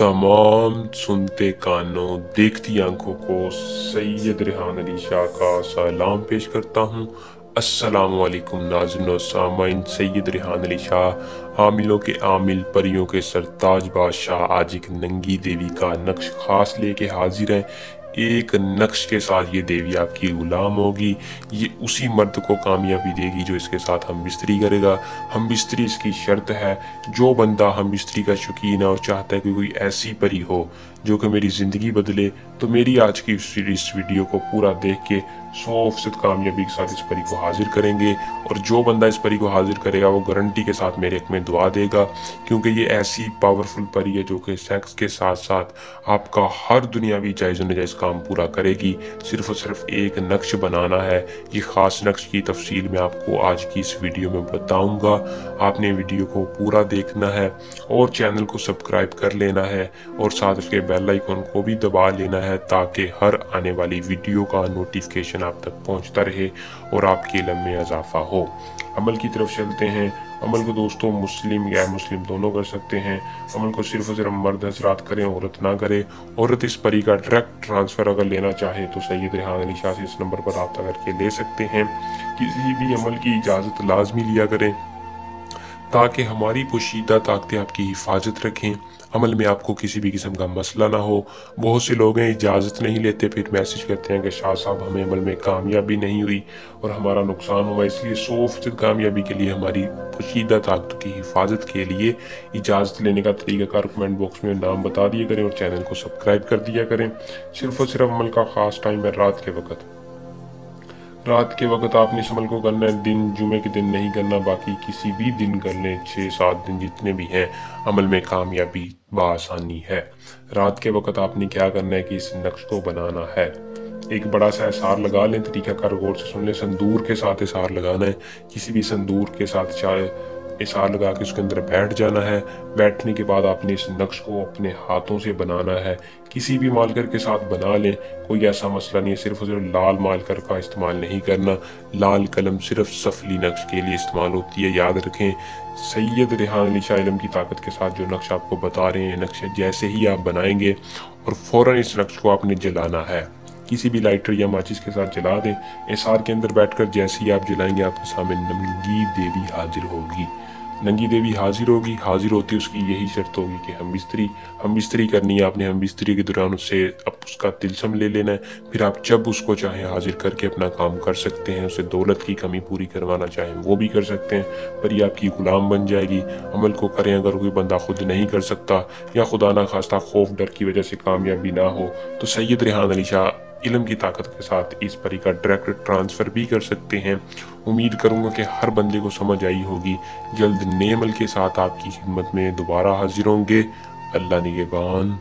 तमाम सुनते कानों देखती आंखों को सैयद रेहान अली शाह का सलाम पेश करता हूँ। अस्सलामु अलैकुम नाज़रीन व सामाइन। सैयद रेहान अली शाह, आमिलों के आमिल, परियों के सरताज बादशाह, आज एक नंगी देवी का नक्श खास लेके हाजिर हैं। एक नक्श के साथ ये देवी आपकी गुलाम होगी। ये उसी मर्द को कामयाबी देगी जो इसके साथ हम बिस्तरी करेगा। हम बिस्तरी इसकी शर्त है। जो बंदा हम बिस्तरी का शौकीन है और चाहता है कि कोई ऐसी परी हो जो कि मेरी ज़िंदगी बदले, तो मेरी आज की इस वीडियो को पूरा देख के 100% कामयाबी के साथ इस परी को हाजिर करेंगे। और जो बंदा इस परी को हाजिर करेगा वो गारंटी के साथ मेरे हक में दुआ देगा, क्योंकि ये ऐसी पावरफुल परी है जो कि सेक्स के साथ साथ आपका हर दुनियावी जायज़ नाजायज़ काम पूरा करेगी। सिर्फ और सिर्फ एक नक्श बनाना है। ये ख़ास नक्श की तफसील मैं आपको आज की इस वीडियो में बताऊंगा। आपने वीडियो को पूरा देखना है और चैनल को सब्सक्राइब कर लेना है और साथ उसके बेल आइकन को भी दबा लेना है, ताकि हर आने वाली वीडियो का नोटिफिकेशन आप तक पहुंचता रहे और आपके इल्म में इजाफा हो। अमल की तरफ चलते हैं। अमल को दोस्तों मुस्लिम गैर मुस्लिम दोनों कर सकते हैं। अमल को सिर्फ और सिर्फ मर्द हजरात करें, औरत ना करे। औरत इस परी का डायरेक्ट ट्रांसफ़र अगर लेना चाहे तो सैयद रेहान अली शाह से इस नंबर पर रब्ता करके ले सकते हैं। किसी भी अमल की इजाज़त लाजमी लिया करें ताकि हमारी पोशीदा ताकतें आपकी हिफाजत रखें। अमल में आपको किसी भी किस्म का मसला ना हो। बहुत से लोग हैं इजाज़त नहीं लेते, फिर मैसेज करते हैं कि शाह साहब हमें अमल में कामयाबी नहीं हुई और हमारा नुकसान हुआ। इसलिए 100% कामयाबी के लिए, हमारी पोशीदा ताकतों की हिफाजत के लिए इजाज़त लेने का तरीक़ाकार कमेंट बॉक्स में नाम बता दिया करें और चैनल को सब्सक्राइब कर दिया करें। सिर्फ और सिर्फ अमल का ख़ास टाइम है रात के वक्त। रात के वक्त आपने इस अमल को करना है। दिन जुमे के दिन नहीं करना, बाकी किसी भी दिन कर लें। 6-7 दिन जितने भी हैं, अमल में कामयाबी बासानी है। रात के वक्त आपने क्या करना है कि इस नक्श को बनाना है। एक बड़ा सा एसार लगा लें। तरीकाकार गौर से सुन लें। संदूर के साथ एसार लगाना है। किसी भी संदूर के साथ चाहे एसार लगा के उसके अंदर बैठ जाना है। बैठने के बाद आपने इस नक्श को अपने हाथों से बनाना है। किसी भी मार्कर के साथ बना लें, कोई ऐसा मसला नहीं है। सिर्फ और सिर्फ लाल मार्कर का इस्तेमाल नहीं करना। लाल कलम सिर्फ सफली नक्श के लिए इस्तेमाल होती है, याद रखें। सैयद रेहान अली शाह इल्म की ताकत के साथ जो नक्श आपको बता रहे हैं, नक्श जैसे ही आप बनाएंगे और फ़ौरन इस नक्श को आपने जलाना है। किसी भी लाइटर या माचिस के साथ जला दें। एसार के अंदर बैठकर जैसे ही आप जलाएंगे, आपके सामने नंगी देवी हाजिर होगी। नंगी देवी हाजिर होगी। हाजिर होती उसकी यही शर्त होगी कि हम बिस्तरी करनी है। आपने हम बिस्तरी के दौरान उससे अब उसका तिलस्म ले लेना है। फिर आप जब उसको चाहें हाजिर करके अपना काम कर सकते हैं। उसे दौलत की कमी पूरी करवाना चाहें वो भी कर सकते हैं, पर ये आपकी गुलाम बन जाएगी। अमल को करें। अगर कोई बंदा खुद नहीं कर सकता या खुदा ना खास्ता खौफ डर की वजह से कामयाबी ना हो, तो सैयद रेहान अली शाह इल्म की ताकत के साथ इस परी का डायरेक्ट ट्रांसफ़र भी कर सकते हैं। उम्मीद करूंगा कि हर बंदे को समझ आई होगी। जल्द नए अमल के साथ आपकी खिदमत में दोबारा हाजिर होंगे। अल्लाह निगहबान।